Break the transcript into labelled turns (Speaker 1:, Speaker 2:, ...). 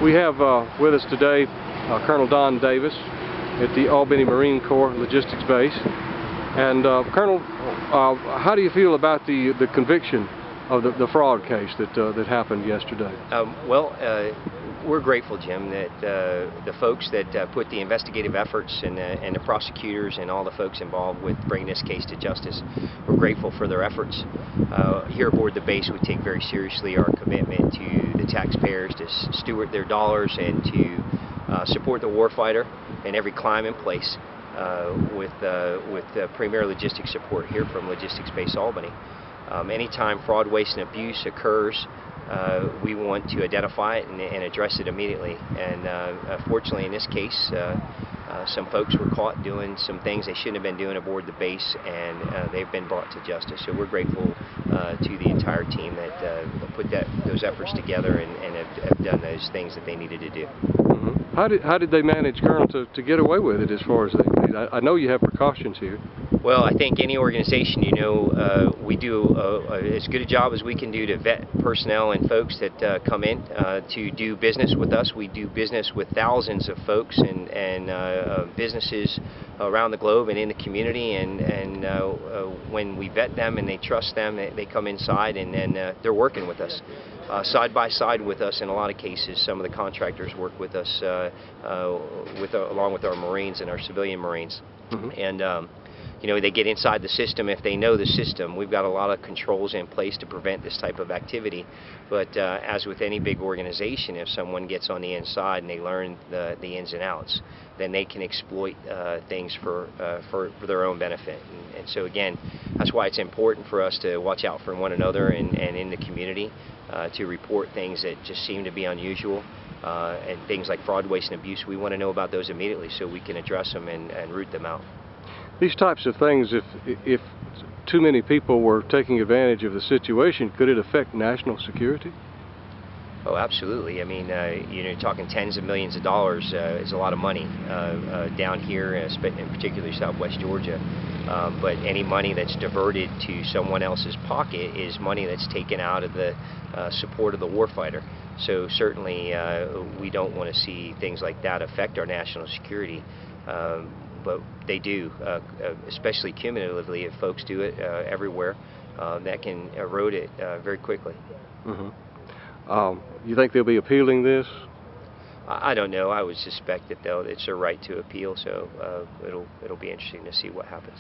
Speaker 1: We have with us today Colonel Don Davis at the Albany Marine Corps Logistics Base. And Colonel, how do you feel about the conviction of the fraud case that happened yesterday?
Speaker 2: We're grateful, Jim, that the folks that put the investigative efforts and the prosecutors and all the folks involved with bringing this case to justice, we're grateful for their efforts. Here aboard the base, we take very seriously our commitment to the taxpayers to steward their dollars and to support the warfighter in every climb and place with premier logistics support here from Logistics Base Albany. Anytime fraud, waste, and abuse occurs, we want to identify it and address it immediately. And fortunately, in this case, some folks were caught doing some things they shouldn't have been doing aboard the base, and they've been brought to justice. So we're grateful to the entire team that put those efforts together and have done those things that they needed to do.
Speaker 1: Mm-hmm. How did they manage, Colonel, to get away with it as far as I know you have precautions here?
Speaker 2: Well, I think any organization, we do as good a job as we can do to vet personnel and folks that come in to do business with us. We do business with thousands of folks and businesses around the globe and in the community, and when we vet them and they trust them, they come inside and they're working with us. Side by side with us in a lot of cases. Some of the contractors work with us along with our Marines and our civilian Marines. Mm-hmm. And they get inside the system if they know the system. We've got a lot of controls in place to prevent this type of activity. But as with any big organization, if someone gets on the inside and they learn the ins and outs, then they can exploit things for their own benefit. And so again, that's why it's important for us to watch out for one another and in the community, to report things that just seem to be unusual. And things like fraud, waste, and abuse, we want to know about those immediately so we can address them and root them out.
Speaker 1: These types of things, if too many people were taking advantage of the situation, could it affect national security?
Speaker 2: Oh, absolutely. I mean, you're talking tens of millions of dollars is a lot of money down here, in particular Southwest Georgia. But any money that's diverted to someone else's pocket is money that's taken out of the support of the warfighter. So certainly we don't want to see things like that affect our national security. But they do, especially cumulatively. If folks do it everywhere, that can erode it very quickly.
Speaker 1: Mm-hmm. You think they'll be appealing this?
Speaker 2: I don't know. I would suspect that it's their right to appeal, so it'll be interesting to see what happens.